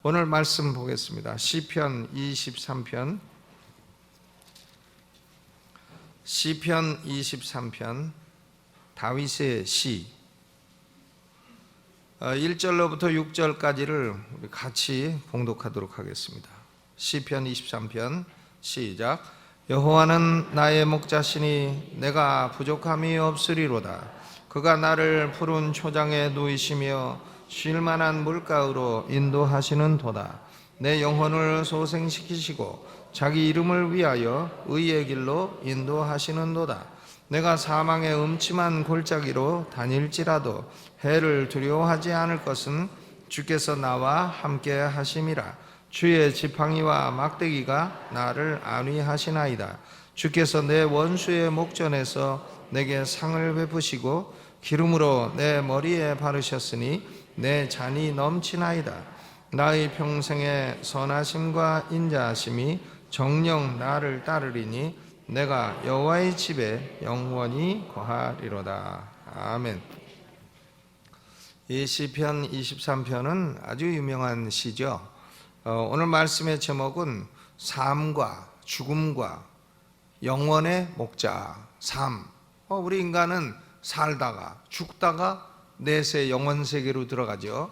오늘 말씀 보겠습니다. 시편 23편 시편 23편 다윗의 시 1절로부터 6절까지를 우리 같이 봉독하도록 하겠습니다. 시편 23편 시작. 여호와는 나의 목자시니 내가 부족함이 없으리로다. 그가 나를 푸른 초장에 누이시며 쉴만한 물가으로 인도하시는 도다. 내 영혼을 소생시키시고 자기 이름을 위하여 의의 길로 인도하시는 도다. 내가 사망의 음침한 골짜기로 다닐지라도 해를 두려워하지 않을 것은 주께서 나와 함께 하심이라. 주의 지팡이와 막대기가 나를 안위하시나이다. 주께서 내 원수의 목전에서 내게 상을 베푸시고 기름으로 내 머리에 바르셨으니 내 잔이 넘치나이다. 나의 평생의 선하심과 인자하심이 정녕 나를 따르리니 내가 여호와의 집에 영원히 거하리로다. 아멘. 이 시편 23편은 아주 유명한 시죠. 오늘 말씀의 제목은 삶과 죽음과 영원의 목자. 삶. 우리 인간은 살다가 죽다가 내세 영원 세계로 들어가죠.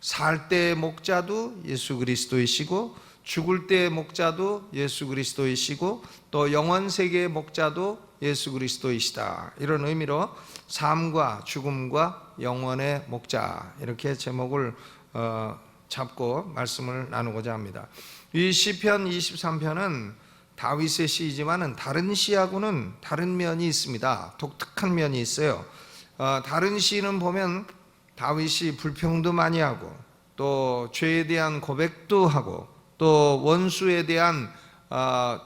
살 때의 목자도 예수 그리스도이시고 죽을 때의 목자도 예수 그리스도이시고 또 영원 세계의 목자도 예수 그리스도이시다. 이런 의미로 삶과 죽음과 영원의 목자, 이렇게 제목을 잡고 말씀을 나누고자 합니다. 이 시편 23편은 다윗의 시이지만 다른 시하고는 다른 면이 있습니다. 독특한 면이 있어요. 다른 시는 보면 다윗이 불평도 많이 하고 또 죄에 대한 고백도 하고 또 원수에 대한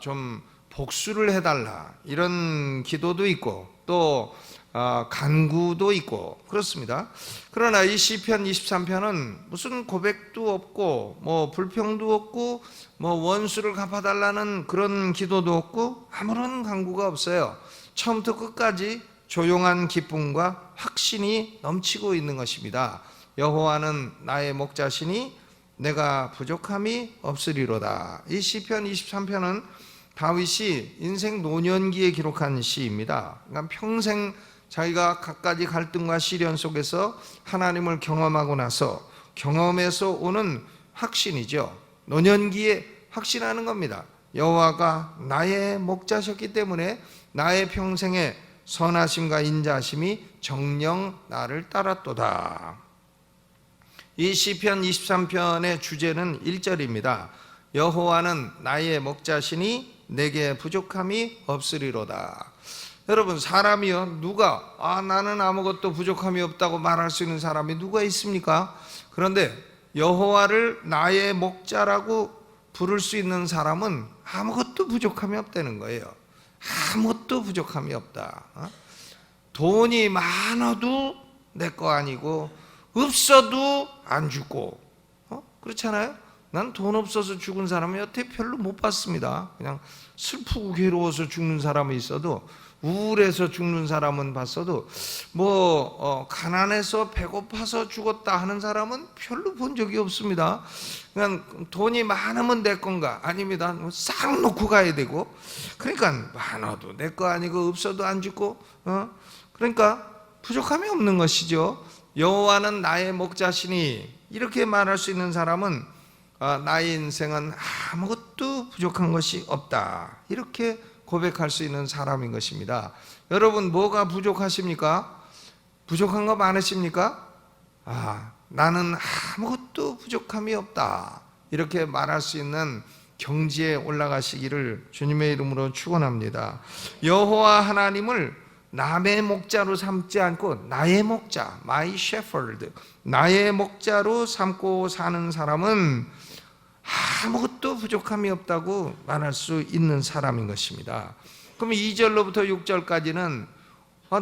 좀 복수를 해달라 이런 기도도 있고 또 간구도 있고 그렇습니다. 그러나 이 시편 23편은 무슨 고백도 없고 뭐 불평도 없고 뭐 원수를 갚아달라는 그런 기도도 없고 아무런 간구가 없어요. 처음부터 끝까지 조용한 기쁨과 확신이 넘치고 있는 것입니다. 여호와는 나의 목자시니 내가 부족함이 없으리로다. 이 시편 23편은 다윗이 인생 노년기에 기록한 시입니다. 그러니까 평생 자기가 갖가지 갈등과 시련 속에서 하나님을 경험하고 나서 경험에서 오는 확신이죠. 노년기에 확신하는 겁니다. 여호와가 나의 목자셨기 때문에 나의 평생에 선하심과 인자하심이 정녕 나를 따랐도다. 이 시편 23편의 주제는 1절입니다. 여호와는 나의 목자시니 내게 부족함이 없으리로다. 여러분, 사람이요, 누가 나는 아무것도 부족함이 없다고 말할 수 있는 사람이 누가 있습니까? 그런데 여호와를 나의 목자라고 부를 수 있는 사람은 아무것도 부족함이 없다는 거예요. 아무것도 부족함이 없다. 돈이 많아도 내 거 아니고 없어도 안 죽고 그렇잖아요. 난 돈 없어서 죽은 사람은 여태 별로 못 봤습니다. 그냥 슬프고 괴로워서 죽는 사람이 있어도, 우울해서 죽는 사람은 봤어도 가난해서 배고파서 죽었다 하는 사람은 별로 본 적이 없습니다. 그냥 돈이 많으면 내 건가? 아닙니다. 싹 놓고 가야 되고, 그러니까 많아도 내 거 아니고 없어도 안 죽고 그러니까 부족함이 없는 것이죠. 여호와는 나의 목자시니 이렇게 말할 수 있는 사람은 나의 인생은 아무것도 부족한 것이 없다, 이렇게 고백할 수 있는 사람인 것입니다. 여러분, 뭐가 부족하십니까? 부족한 거 많으십니까? 나는 아무것도 부족함이 없다, 이렇게 말할 수 있는 경지에 올라가시기를 주님의 이름으로 축원합니다. 여호와 하나님을 남의 목자로 삼지 않고 나의 목자, my shepherd, 나의 목자로 삼고 사는 사람은 아무것도 부족함이 없다고 말할 수 있는 사람인 것입니다. 그럼 2절로부터 6절까지는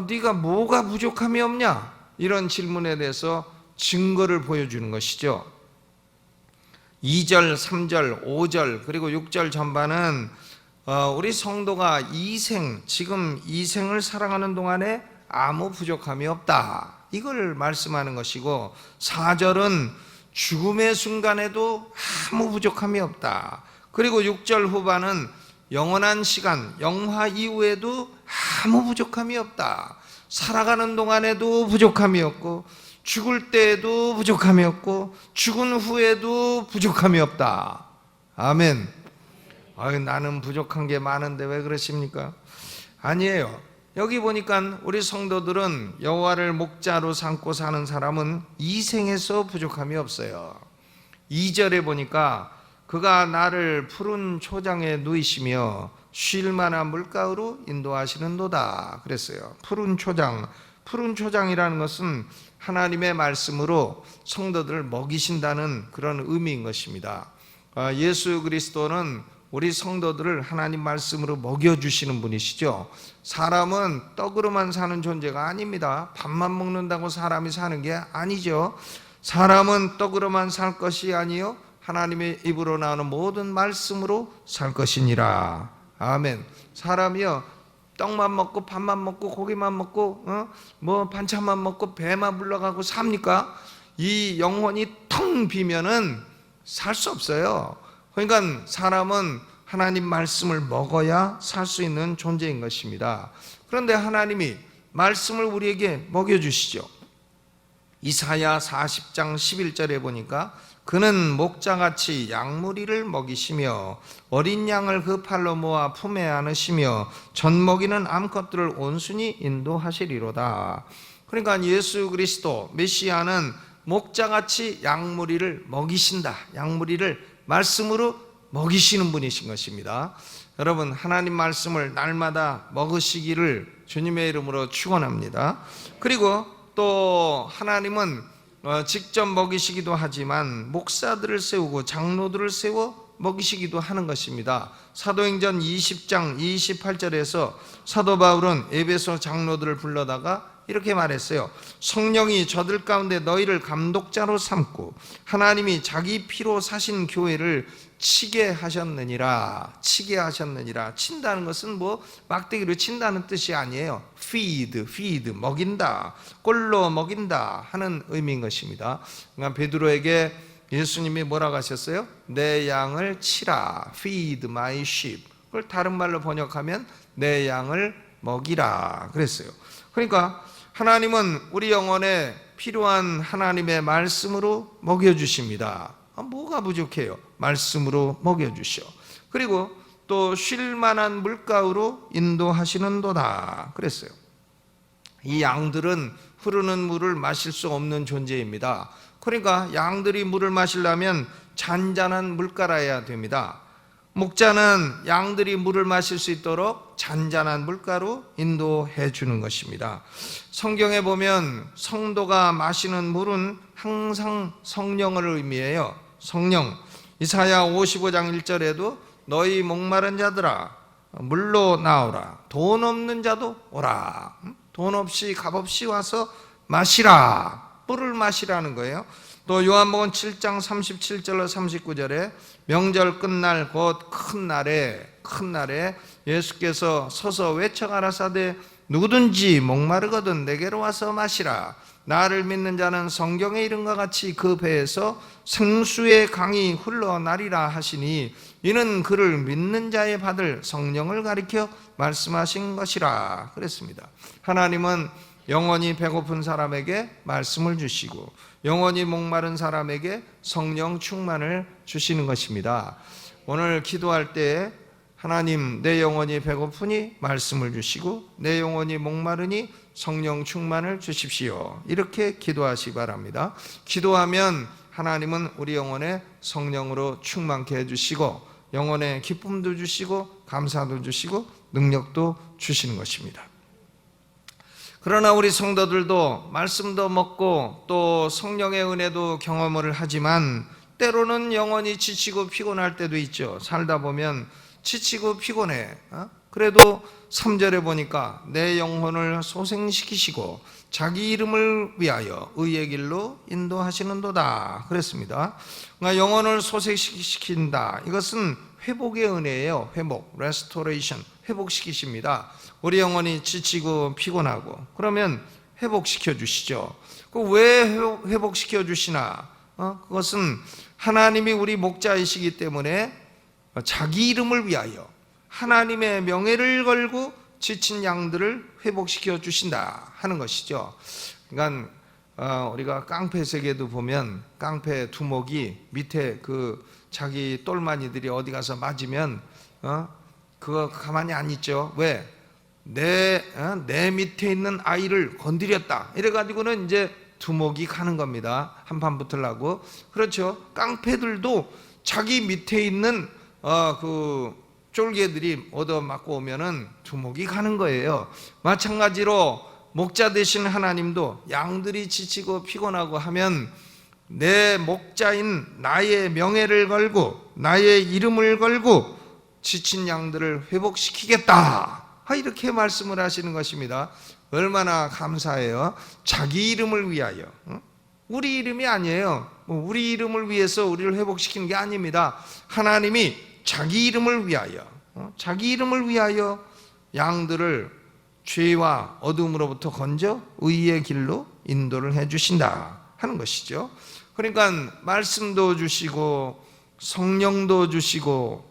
네가 뭐가 부족함이 없냐? 이런 질문에 대해서 증거를 보여주는 것이죠. 2절, 3절, 5절 그리고 6절 전반은 우리 성도가 지금 이 생을 살아가는 동안에 아무 부족함이 없다, 이걸 말씀하는 것이고, 4절은 죽음의 순간에도 아무 부족함이 없다. 그리고 6절 후반은 영원한 시간, 영화 이후에도 아무 부족함이 없다. 살아가는 동안에도 부족함이 없고, 죽을 때에도 부족함이 없고, 죽은 후에도 부족함이 없다. 아멘. 나는 부족한 게 많은데 왜 그러십니까? 아니에요. 여기 보니까 우리 성도들은 여호와를 목자로 삼고 사는 사람은 이 생에서 부족함이 없어요. 2절에 보니까 그가 나를 푸른 초장에 누이시며 쉴 만한 물가로 인도하시는도다 그랬어요. 푸른 초장이라는 것은 하나님의 말씀으로 성도들을 먹이신다는 그런 의미인 것입니다. 예수 그리스도는 우리 성도들을 하나님 말씀으로 먹여주시는 분이시죠. 사람은 떡으로만 사는 존재가 아닙니다. 밥만 먹는다고 사람이 사는 게 아니죠. 사람은 떡으로만 살 것이 아니요 하나님의 입으로 나오는 모든 말씀으로 살 것이니라. 아멘. 사람이요 떡만 먹고 밥만 먹고 고기만 먹고 반찬만 먹고 배만 불러가고 삽니까? 이 영혼이 텅 비면은 살 수 없어요. 그러니까 사람은 하나님 말씀을 먹어야 살 수 있는 존재인 것입니다. 그런데 하나님이 말씀을 우리에게 먹여주시죠. 이사야 40장 11절에 보니까 그는 목자같이 양무리를 먹이시며 어린 양을 그 팔로 모아 품에 안으시며 젖먹이는 암컷들을 온순히 인도하시리로다. 그러니까 예수 그리스도 메시아는 목자같이 양무리를 먹이신다. 양무리를 말씀으로 먹이시는 분이신 것입니다. 여러분 하나님 말씀을 날마다 먹으시기를 주님의 이름으로 축원합니다. 그리고 또 하나님은 직접 먹이시기도 하지만 목사들을 세우고 장로들을 세워 먹이시기도 하는 것입니다. 사도행전 20장 28절에서 사도 바울은 에베소 장로들을 불러다가 이렇게 말했어요. 성령이 저들 가운데 너희를 감독자로 삼고 하나님이 자기 피로 사신 교회를 치게 하셨느니라. 친다는 것은 막대기로 친다는 뜻이 아니에요. feed 먹인다, 꼴로 먹인다 하는 의미인 것입니다. 그러니까 베드로에게 예수님이 뭐라고 하셨어요? 내 양을 치라. feed my sheep. 그걸 다른 말로 번역하면 내 양을 먹이라 그랬어요. 그러니까 하나님은 우리 영혼에 필요한 하나님의 말씀으로 먹여주십니다. 뭐가 부족해요? 말씀으로 먹여주셔. 그리고 또 쉴 만한 물가로 인도하시는도다 그랬어요. 이 양들은 흐르는 물을 마실 수 없는 존재입니다. 그러니까 양들이 물을 마시려면 잔잔한 물가라야 됩니다. 목자는 양들이 물을 마실 수 있도록 잔잔한 물가로 인도해 주는 것입니다. 성경에 보면 성도가 마시는 물은 항상 성령을 의미해요. 성령. 이사야 55장 1절에도 너희 목마른 자들아 물로 나오라. 돈 없는 자도 오라. 돈 없이 값 없이 와서 마시라. 물을 마시라는 거예요. 또 요한복음 7장 37절로 39절에 명절 끝날 곧 큰 날에 예수께서 서서 외쳐 가라사대 누구든지 목마르거든 내게로 와서 마시라. 나를 믿는 자는 성경에 이른과 같이 그 배에서 생수의 강이 흘러나리라 하시니 이는 그를 믿는 자에 받을 성령을 가리켜 말씀하신 것이라 그랬습니다. 하나님은 영원히 배고픈 사람에게 말씀을 주시고 영원히 목마른 사람에게 성령 충만을 주시는 것입니다. 오늘 기도할 때 하나님 내 영혼이 배고프니 말씀을 주시고 내 영혼이 목마르니 성령 충만을 주십시오. 이렇게 기도하시기 바랍니다. 기도하면 하나님은 우리 영혼에 성령으로 충만케 해주시고 영혼에 기쁨도 주시고 감사도 주시고 능력도 주시는 것입니다. 그러나 우리 성도들도 말씀도 먹고 또 성령의 은혜도 경험을 하지만 때로는 영혼이 지치고 피곤할 때도 있죠. 살다 보면 지치고 피곤해. 그래도 3절에 보니까 내 영혼을 소생시키시고 자기 이름을 위하여 의의 길로 인도하시는도다 그랬습니다. 그러니까 영혼을 소생시킨다. 이것은 회복의 은혜예요. 회복, restoration, 회복시키십니다. 우리 영혼이 지치고 피곤하고 그러면 회복시켜 주시죠. 왜 회복시켜 주시나? 그것은 하나님이 우리 목자이시기 때문에 자기 이름을 위하여 하나님의 명예를 걸고 지친 양들을 회복시켜 주신다 하는 것이죠. 그러니까 우리가 깡패 세계도 보면 깡패 두목이 밑에 그 자기 똘마니들이 어디 가서 맞으면 그거 가만히 안 있죠. 왜? 내 밑에 있는 아이를 건드렸다 이래가지고는 이제 두목이 가는 겁니다. 한판 붙으려고. 그렇죠. 깡패들도 자기 밑에 있는 그 쫄개들이 얻어맞고 오면은 두목이 가는 거예요. 마찬가지로 목자 되신 하나님도 양들이 지치고 피곤하고 하면 내 목자인 나의 명예를 걸고 나의 이름을 걸고 지친 양들을 회복시키겠다, 이렇게 말씀을 하시는 것입니다. 얼마나 감사해요. 자기 이름을 위하여. 우리 이름이 아니에요. 우리 이름을 위해서 우리를 회복시키는 게 아닙니다. 하나님이 자기 이름을 위하여, 자기 이름을 위하여 양들을 죄와 어둠으로부터 건져 의의 길로 인도를 해주신다 하는 것이죠. 그러니까 말씀도 주시고 성령도 주시고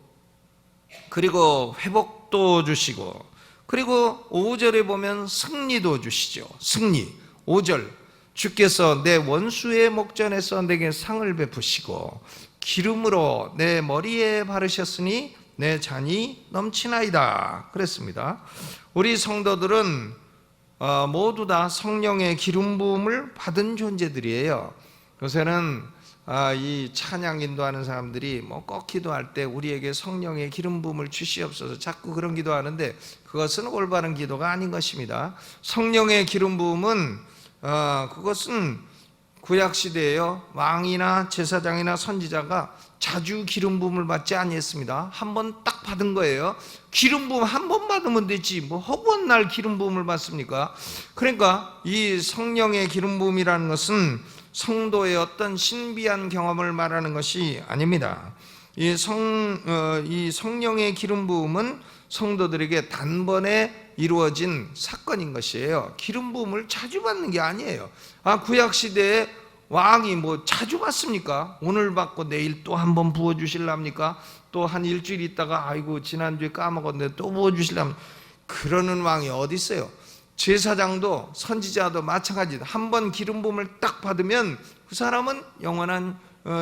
그리고 회복도 주시고 그리고 5절에 보면 승리도 주시죠. 승리. 5절, 주께서 내 원수의 목전에서 내게 상을 베푸시고 기름으로 내 머리에 바르셨으니 내 잔이 넘치나이다 그랬습니다. 우리 성도들은 모두 다 성령의 기름 부음을 받은 존재들이에요. 요새는 이 찬양 인도하는 사람들이 꼭 기도할 때 우리에게 성령의 기름 부음을 주시옵소서 자꾸 그런 기도하는데 그것은 올바른 기도가 아닌 것입니다. 성령의 기름 부음은 그것은 구약시대에요, 왕이나 제사장이나 선지자가 자주 기름 부음을 받지 아니했습니다. 한 번 딱 받은 거예요. 기름 부음 한 번 받으면 되지 뭐 허구한 날 기름 부음을 받습니까? 그러니까 이 성령의 기름 부음이라는 것은 성도의 어떤 신비한 경험을 말하는 것이 아닙니다. 이 성령의 기름 부음은 성도들에게 단번에 이루어진 사건인 것이에요. 기름 부음을 자주 받는 게 아니에요. 구약 시대에 왕이 뭐 자주 받습니까? 오늘 받고 내일 또 한 번 부어 주실랍니까? 또 한 일주일 있다가 아이고 지난주에 까먹었는데 또 부어 주실랍니까? 그러는 왕이 어디 있어요? 제사장도 선지자도 마찬가지다. 한 번 기름 부음을 딱 받으면 그 사람은 영원한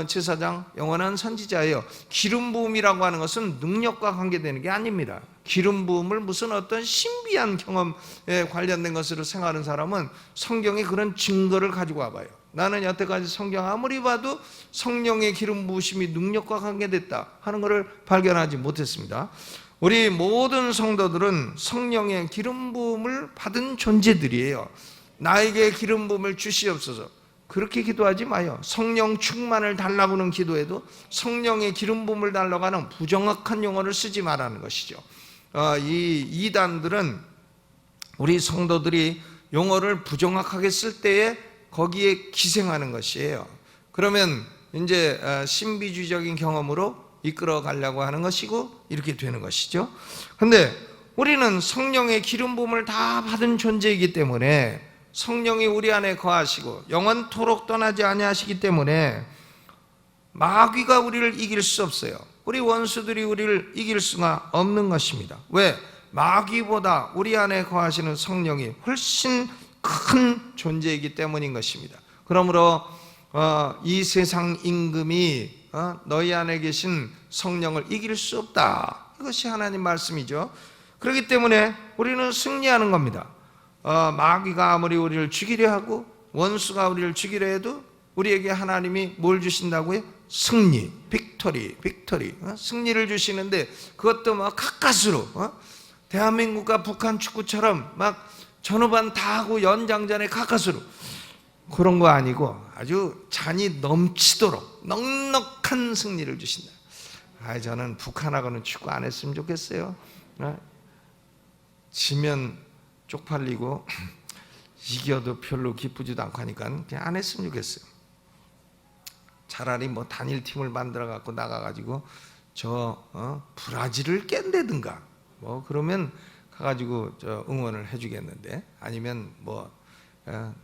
제사장, 영원한 선지자예요. 기름 부음이라고 하는 것은 능력과 관계되는 게 아닙니다. 기름 부음을 무슨 어떤 신비한 경험에 관련된 것으로 생각하는 사람은 성경에 그런 증거를 가지고 와봐요. 나는 여태까지 성경 아무리 봐도 성령의 기름 부으심이 능력과 관계됐다 하는 것을 발견하지 못했습니다. 우리 모든 성도들은 성령의 기름 부음을 받은 존재들이에요. 나에게 기름 부음을 주시옵소서 그렇게 기도하지 마요. 성령 충만을 달라고는 기도해도 성령의 기름 부음을 달라고 하는 부정확한 용어를 쓰지 말라는 것이죠. 이 이단들은 우리 성도들이 용어를 부정확하게 쓸 때에 거기에 기생하는 것이에요. 그러면 이제 신비주의적인 경험으로 이끌어 가려고 하는 것이고 이렇게 되는 것이죠. 근데 우리는 성령의 기름 부음을 다 받은 존재이기 때문에 성령이 우리 안에 거하시고 영원토록 떠나지 아니하시기 때문에 마귀가 우리를 이길 수 없어요. 우리 원수들이 우리를 이길 수가 없는 것입니다. 왜? 마귀보다 우리 안에 거하시는 성령이 훨씬 큰 존재이기 때문인 것입니다. 그러므로 이 세상 임금이 너희 안에 계신 성령을 이길 수 없다. 이것이 하나님 말씀이죠. 그렇기 때문에 우리는 승리하는 겁니다. 마귀가 아무리 우리를 죽이려 하고 원수가 우리를 죽이려 해도 우리에게 하나님이 뭘 주신다고요? 승리, 빅토리. 승리를 주시는데 그것도 막 가까스로 대한민국과 북한 축구처럼 막 전후반 다 하고 연장전에 가까스로 그런 거 아니고 아주 잔이 넘치도록 넉넉한 승리를 주신다. 저는 북한하고는 축구 안 했으면 좋겠어요. 지면 쪽팔리고 이겨도 별로 기쁘지도 않고 하니까 그냥 안 했으면 좋겠어요. 차라리 뭐 단일팀을 만들어 갖고 나가가지고 브라질을 깬다든가 뭐 그러면 가가지고 응원을 해주겠는데 아니면 뭐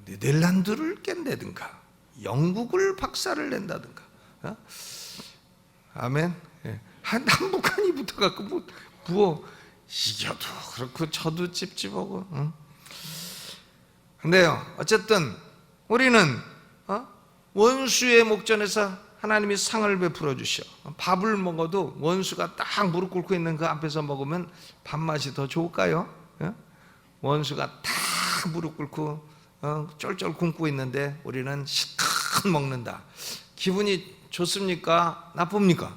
네덜란드를 깬다든가 영국을 박살을 낸다든가. 아멘. 남북한이 붙어갖고 뭐 부어 이겨도 그렇고 저도 찝찝하고. 근데요, 어쨌든 우리는 원수의 목전에서 하나님이 상을 베풀어 주셔. 밥을 먹어도 원수가 딱 무릎 꿇고 있는 그 앞에서 먹으면 밥맛이 더 좋을까요? 원수가 딱 무릎 꿇고 쫄쫄 굶고 있는데 우리는 실컷 먹는다. 기분이 좋습니까? 나쁩니까?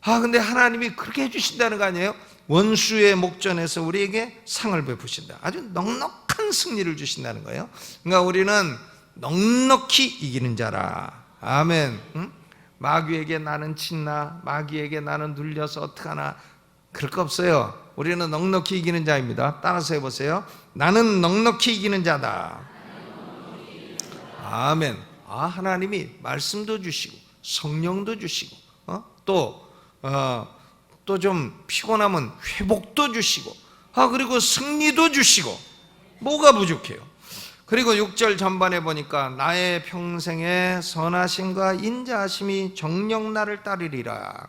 근데 하나님이 그렇게 해주신다는 거 아니에요? 원수의 목전에서 우리에게 상을 베푸신다. 아주 넉넉한 승리를 주신다는 거예요. 그러니까 우리는 넉넉히 이기는 자라. 아멘. 마귀에게 나는 친나, 마귀에게 나는 눌려서 어떡하나, 그럴 거 없어요. 우리는 넉넉히 이기는 자입니다. 따라서 해보세요. 나는 넉넉히 이기는 자다. 아멘. 하나님이 말씀도 주시고 성령도 주시고 또 좀 피곤하면 회복도 주시고 그리고 승리도 주시고, 뭐가 부족해요? 그리고 6절 전반에 보니까 나의 평생의 선하심과 인자하심이 정녕 나를 따르리라.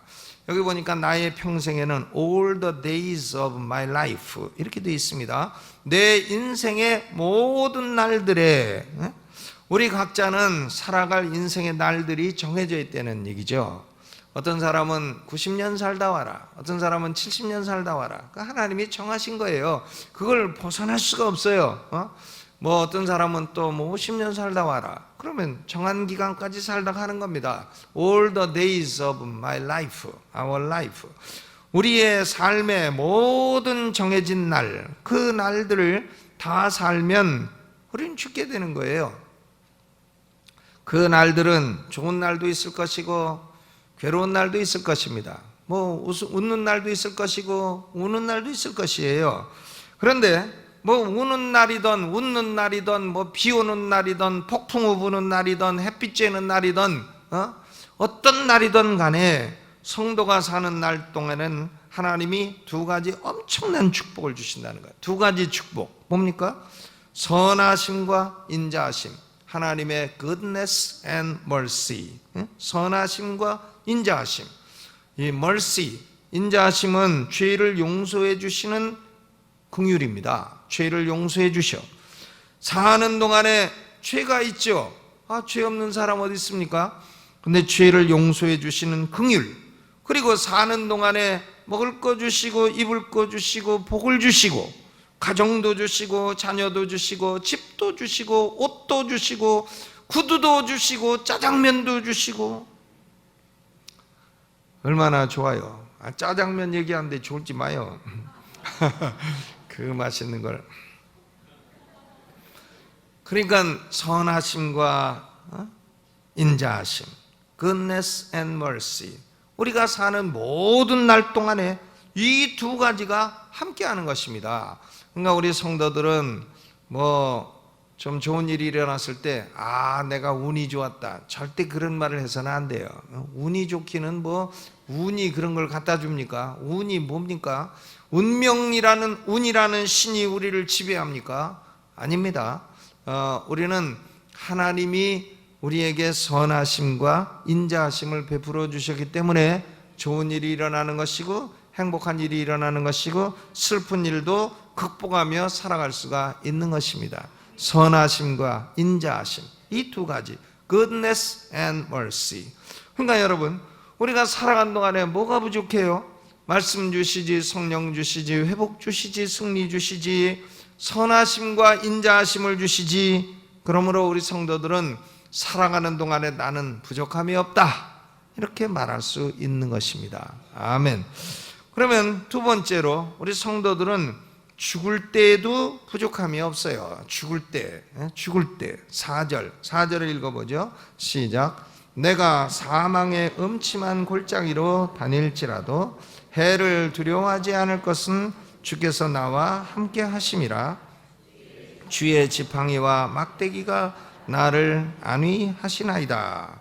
여기 보니까 나의 평생에는 all the days of my life 이렇게 되어 있습니다. 내 인생의 모든 날들에, 우리 각자는 살아갈 인생의 날들이 정해져 있다는 얘기죠. 어떤 사람은 90년 살다 와라, 어떤 사람은 70년 살다 와라. 하나님이 정하신 거예요. 그걸 벗어날 수가 없어요. 뭐 어떤 사람은 또 50년 살다 와라, 그러면 정한 기간까지 살다 가는 겁니다. All the days of my life, our life. 우리의 삶의 모든 정해진 날, 그 날들을 다 살면 우리는 죽게 되는 거예요. 그 날들은 좋은 날도 있을 것이고 괴로운 날도 있을 것입니다. 뭐 웃는 날도 있을 것이고 우는 날도 있을 것이에요. 그런데 뭐 우는 날이든 웃는 날이든 뭐 비 오는 날이든 폭풍우 부는 날이든 햇빛 쬐는 날이든 어떤 날이든 간에 성도가 사는 날 동안에는 하나님이 두 가지 엄청난 축복을 주신다는 거예요. 두 가지 축복, 뭡니까? 선하심과 인자하심. 하나님의 goodness and mercy. 선하심과 인자하심. 이 mercy, 인자하심은 죄를 용서해 주시는 긍휼입니다. 죄를 용서해 주셔. 사는 동안에 죄가 있죠. 죄 없는 사람 어디 있습니까? 근데 죄를 용서해 주시는 긍휼, 그리고 사는 동안에 먹을 거 주시고 입을 거 주시고 복을 주시고 가정도 주시고 자녀도 주시고 집도 주시고 옷도 주시고 구두도 주시고 짜장면도 주시고. 얼마나 좋아요. 짜장면 얘기하는데 좋을지 마요. 그 맛있는 걸. 그러니까 선하심과 인자하심, goodness and mercy, 우리가 사는 모든 날 동안에 이 두 가지가 함께하는 것입니다. 그러니까 우리 성도들은 뭐 좀 좋은 일이 일어났을 때 내가 운이 좋았다, 절대 그런 말을 해서는 안 돼요. 운이 좋기는 뭐 운이 그런 걸 갖다 줍니까? 운이 뭡니까? 운이라는 신이 우리를 지배합니까? 아닙니다. 우리는 하나님이 우리에게 선하심과 인자하심을 베풀어 주셨기 때문에 좋은 일이 일어나는 것이고 행복한 일이 일어나는 것이고 슬픈 일도 극복하며 살아갈 수가 있는 것입니다. 선하심과 인자하심, 이 두 가지, goodness and mercy. 그러니까 여러분, 우리가 살아간 동안에 뭐가 부족해요? 말씀 주시지, 성령 주시지, 회복 주시지, 승리 주시지, 선하심과 인자하심을 주시지. 그러므로 우리 성도들은 살아가는 동안에 나는 부족함이 없다, 이렇게 말할 수 있는 것입니다. 아멘. 그러면 두 번째로 우리 성도들은 죽을 때에도 부족함이 없어요. 죽을 때 4절을 읽어보죠. 시작. 내가 사망의 음침한 골짜기로 다닐지라도 해를 두려워하지 않을 것은 주께서 나와 함께 하심이라. 주의 지팡이와 막대기가 나를 안위하시나이다.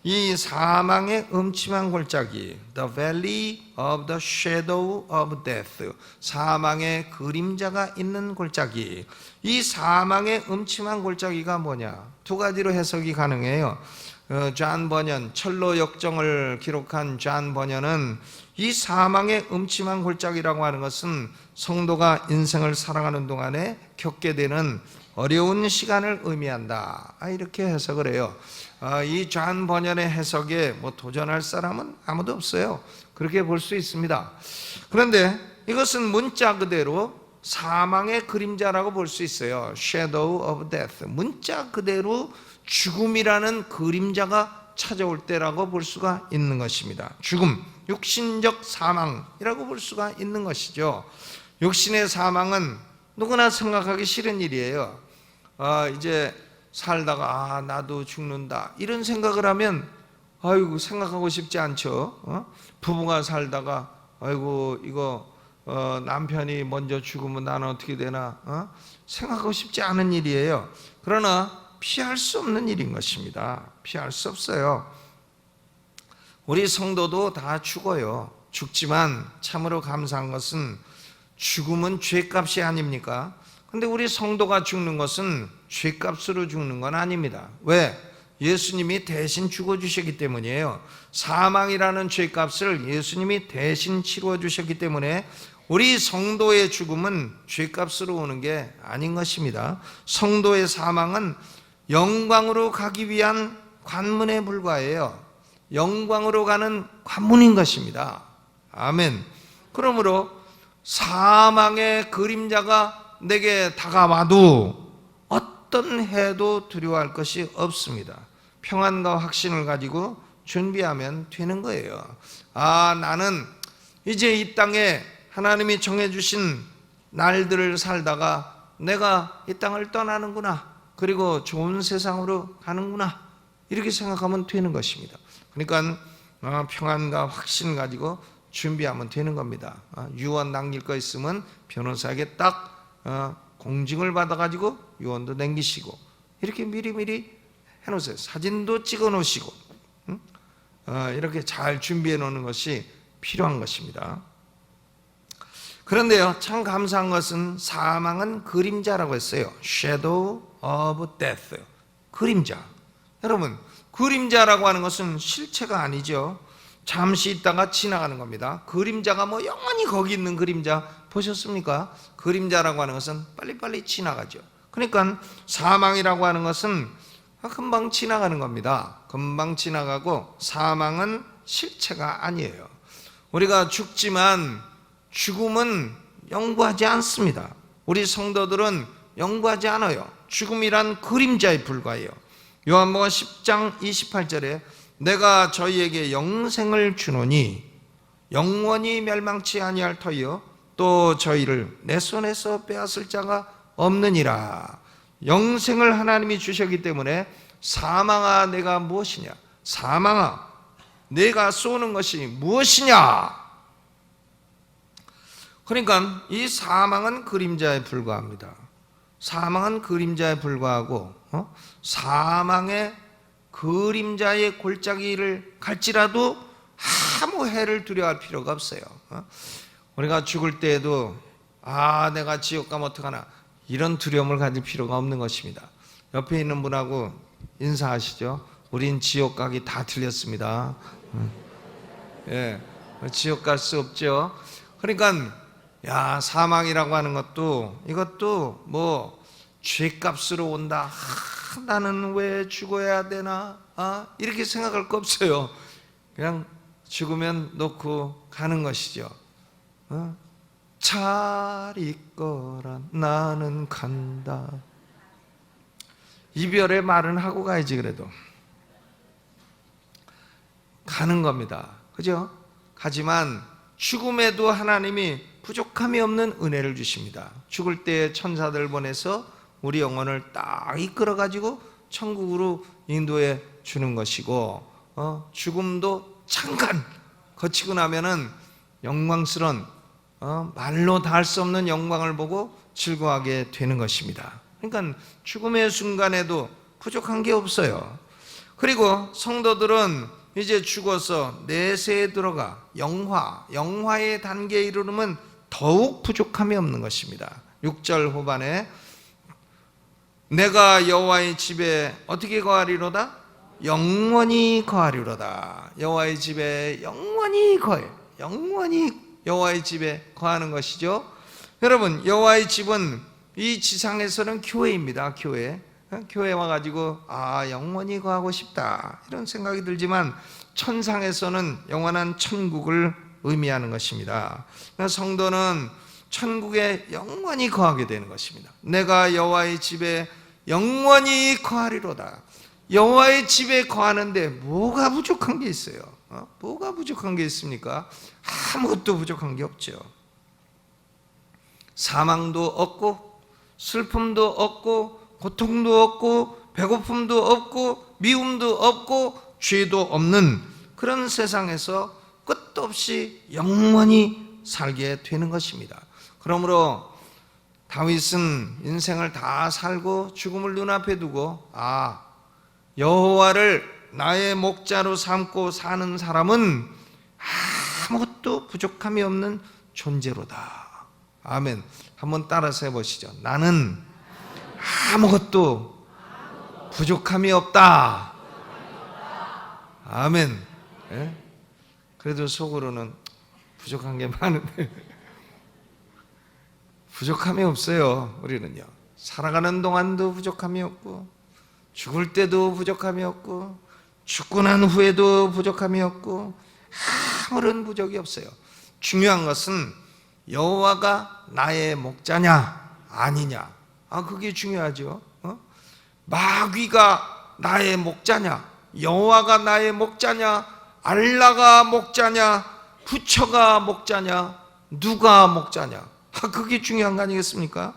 이 사망의 음침한 골짜기, the valley of the shadow of death, 사망의 그림자가 있는 골짜기. 이 사망의 음침한 골짜기가 뭐냐? 두 가지로 해석이 가능해요. 존 버년, 철로 역정을 기록한 존 버년은 이 사망의 음침한 골짜기라고 하는 것은 성도가 인생을 살아가는 동안에 겪게 되는 어려운 시간을 의미한다, 이렇게 해석을 해요. 이 존 버년의 해석에 도전할 사람은 아무도 없어요. 그렇게 볼 수 있습니다. 그런데 이것은 문자 그대로 사망의 그림자라고 볼 수 있어요. Shadow of death, 문자 그대로 죽음이라는 그림자가 찾아올 때라고 볼 수가 있는 것입니다. 죽음, 육신적 사망이라고 볼 수가 있는 것이죠. 육신의 사망은 누구나 생각하기 싫은 일이에요. 이제 살다가 나도 죽는다, 이런 생각을 하면 아이고 생각하고 싶지 않죠. 부부가 살다가 아이고 이거 남편이 먼저 죽으면 나는 어떻게 되나, 생각하고 싶지 않은 일이에요. 그러나 피할 수 없는 일인 것입니다. 피할 수 없어요. 우리 성도도 다 죽어요. 죽지만 참으로 감사한 것은 죽음은 죄값이 아닙니까? 근데 우리 성도가 죽는 것은 죄값으로 죽는 건 아닙니다. 왜? 예수님이 대신 죽어주셨기 때문이에요. 사망이라는 죄값을 예수님이 대신 치루어주셨기 때문에 우리 성도의 죽음은 죄값으로 오는 게 아닌 것입니다. 성도의 사망은 영광으로 가기 위한 관문에 불과해요. 영광으로 가는 관문인 것입니다. 아멘. 그러므로 사망의 그림자가 내게 다가와도 어떤 해도 두려워할 것이 없습니다. 평안과 확신을 가지고 준비하면 되는 거예요. 나는 이제 이 땅에 하나님이 정해주신 날들을 살다가 내가 이 땅을 떠나는구나, 그리고 좋은 세상으로 가는구나, 이렇게 생각하면 되는 것입니다. 그러니까 평안과 확신 가지고 준비하면 되는 겁니다. 유언 남길 거 있으면 변호사에게 딱 공증을 받아가지고 유언도 남기시고, 이렇게 미리미리 해놓으세요. 사진도 찍어 놓으시고, 이렇게 잘 준비해 놓는 것이 필요한 것입니다. 그런데요, 참 감사한 것은 사망은 그림자라고 했어요. Shadow of death, 그림자. 여러분, 그림자라고 하는 것은 실체가 아니죠. 잠시 있다가 지나가는 겁니다. 그림자가 영원히 거기 있는 그림자 보셨습니까? 그림자라고 하는 것은 빨리빨리 지나가죠. 그러니까 사망이라고 하는 것은 금방 지나가는 겁니다. 금방 지나가고 사망은 실체가 아니에요. 우리가 죽지만 죽음은 영구하지 않습니다. 우리 성도들은 영구하지 않아요. 죽음이란 그림자에 불과해요. 요한복음 10장 28절에 내가 저희에게 영생을 주노니 영원히 멸망치 아니할 터이요 또 저희를 내 손에서 빼앗을 자가 없느니라. 영생을 하나님이 주셨기 때문에 사망아 내가 무엇이냐, 사망아 내가 쏘는 것이 무엇이냐. 그러니까 이 사망은 그림자에 불과합니다. 사망은 그림자에 불과하고 사망의 그림자의 골짜기를 갈지라도 아무 해를 두려워할 필요가 없어요. 우리가 죽을 때에도 내가 지옥 가면 어떡하나, 이런 두려움을 가질 필요가 없는 것입니다. 옆에 있는 분하고 인사하시죠. 우린 지옥 가기 다 틀렸습니다. 지옥 갈 수 없죠. 그러니까 사망이라고 하는 것도 이것도 죄값으로 온다. 나는 왜 죽어야 되나? 이렇게 생각할 거 없어요. 그냥 죽으면 놓고 가는 것이죠. 잘 있거라 나는 간다. 이별의 말은 하고 가야지. 그래도 가는 겁니다. 그죠? 하지만 죽음에도 하나님이 부족함이 없는 은혜를 주십니다. 죽을 때 천사들 보내서 우리 영혼을 딱 이끌어가지고 천국으로 인도해 주는 것이고, 죽음도 잠깐 거치고 나면은 영광스러운 말로 다 할 수 없는 영광을 보고 즐거워하게 되는 것입니다. 그러니까 죽음의 순간에도 부족한 게 없어요. 그리고 성도들은 이제 죽어서 내세에 들어가 영화의 단계에 이르르면 더욱 부족함이 없는 것입니다. 6절 후반에 내가 여호와의 집에 어떻게 거하리로다? 영원히 거하리로다. 여호와의 집에 영원히 거해. 영원히 여호와의 집에 거하는 것이죠. 여러분, 여호와의 집은 이 지상에서는 교회입니다. 교회에 와가지고 영원히 거하고 싶다 이런 생각이 들지만 천상에서는 영원한 천국을 의미하는 것입니다. 성도는 천국에 영원히 거하게 되는 것입니다. 내가 여호와의 집에 영원히 거하리로다. 여호와의 집에 거하는데 뭐가 부족한 게 있어요? 뭐가 부족한 게 있습니까? 아무것도 부족한 게 없죠. 사망도 없고 슬픔도 없고 고통도 없고 배고픔도 없고 미움도 없고 죄도 없는 그런 세상에서 끝도 없이 영원히 살게 되는 것입니다. 그러므로 다윗은 인생을 다 살고 죽음을 눈앞에 두고 여호와를 나의 목자로 삼고 사는 사람은 아무것도 부족함이 없는 존재로다. 아멘. 한번 따라서 해보시죠. 나는 아무것도 부족함이 없다. 아멘. 예? 그래도 속으로는 부족한 게 많은데 부족함이 없어요. 우리는요, 살아가는 동안도 부족함이 없고 죽을 때도 부족함이 없고 죽고 난 후에도 부족함이 없고 아무런 부족이 없어요. 중요한 것은 여호와가 나의 목자냐 아니냐, 그게 중요하죠. 마귀가 나의 목자냐, 여호와가 나의 목자냐, 알라가 목자냐, 부처가 목자냐, 누가 목자냐, 그게 중요한 거 아니겠습니까?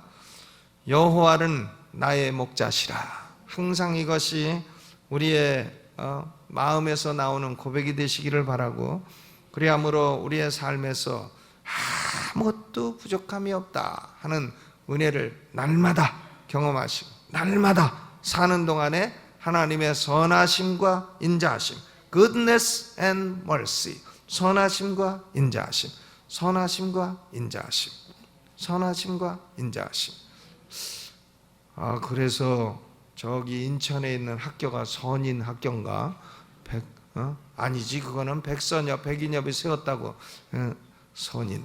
여호와는 나의 목자시라. 항상 이것이 우리의 마음에서 나오는 고백이 되시기를 바라고, 그리함으로 우리의 삶에서 아무것도 부족함이 없다 하는 은혜를 날마다 경험하시고 날마다 사는 동안에 하나님의 선하심과 인자하심, goodness and mercy, 선하심과 인자하심, 선하심과 인자하심, 선하심과 인자하심. 그래서 저기 인천에 있는 학교가 선인 학교인가? 아니지, 그거는 백인협이 세웠다고. 선인,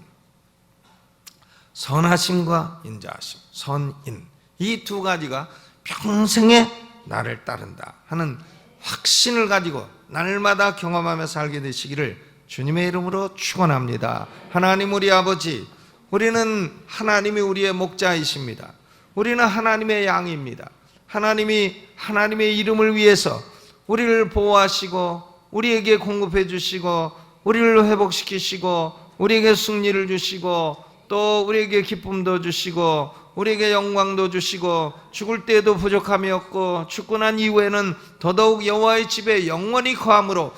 선하심과 인자하심, 선인, 이 두 가지가 평생에 나를 따른다 하는 확신을 가지고 날마다 경험하며 살게 되시기를 주님의 이름으로 축원합니다. 하나님 우리 아버지, 우리는 하나님이 우리의 목자이십니다. 우리는 하나님의 양입니다. 하나님이 하나님의 이름을 위해서 우리를 보호하시고 우리에게 공급해 주시고 우리를 회복시키시고 우리에게 승리를 주시고 또 우리에게 기쁨도 주시고 우리에게 영광도 주시고 죽을 때에도 부족함이 없고 죽고 난 이후에는 더더욱 여호와의 집에 영원히 거함으로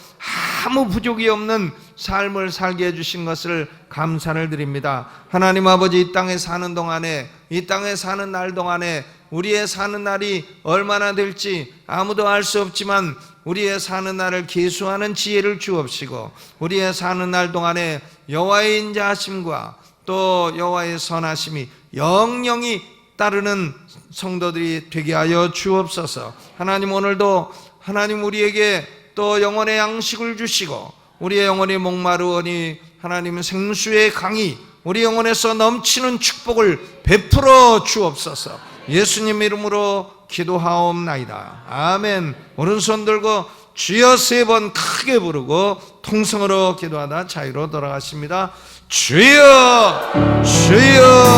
아무 부족이 없는 삶을 살게 해주신 것을 감사를 드립니다. 하나님 아버지, 이 땅에 사는 동안에, 이 땅에 사는 날 동안에 우리의 사는 날이 얼마나 될지 아무도 알 수 없지만 우리의 사는 날을 계수하는 지혜를 주옵시고 우리의 사는 날 동안에 여호와의 인자하심과 또 여호와의 선하심이 영영이 따르는 성도들이 되게 하여 주옵소서. 하나님, 오늘도 하나님 우리에게 또 영혼의 양식을 주시고 우리의 영혼이 목마르오니 하나님 생수의 강이 우리 영혼에서 넘치는 축복을 베풀어 주옵소서. 예수님 이름으로 기도하옵나이다. 아멘. 오른손 들고 주여 3번 크게 부르고 통성으로 기도하다 자유로 돌아가십니다. 주여, 주여,